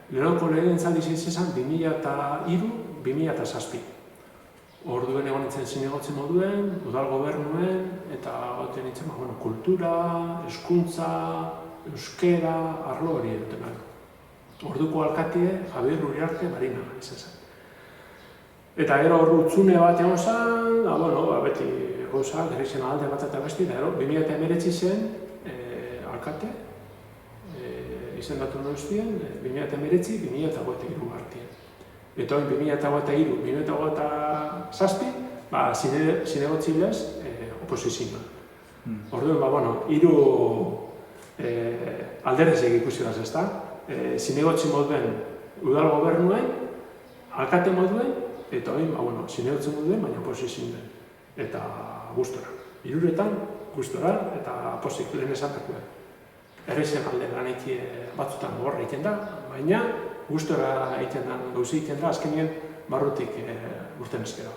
Lehenengo legegintzaldi izan 2003-2007. Orduen egon nintzen zinegotzi moduen, udal gobernuen, eta goten nintzen kultura, hezkuntza, euskera, arlo hori duten nahi. Orduko alkatie, Javier Uriarte Marina izan zen. Eta gero utzune bat egon zen, beti gauza, gerrizien alde bat eta besti, da 2019 zen alkate, izendatu noztien, 2019-2023 artien. Eta hori 2023-2027, zinegotzi lez, oposizioa. Orduen, hiru alderrezek ikusi daz, ezta? Zinegotzi moduen udal gobernuen, alkate moduen, eta hori, zinegotzi moduen, baina oposizioa. Eta gustora. Hiruretan, gustora, eta posik lehen esantakuen. Errezen alde lan batzutan gorra egiten da, baina gustora egiten da, gauzi egiten da, azkenien barrutik urten ezkero.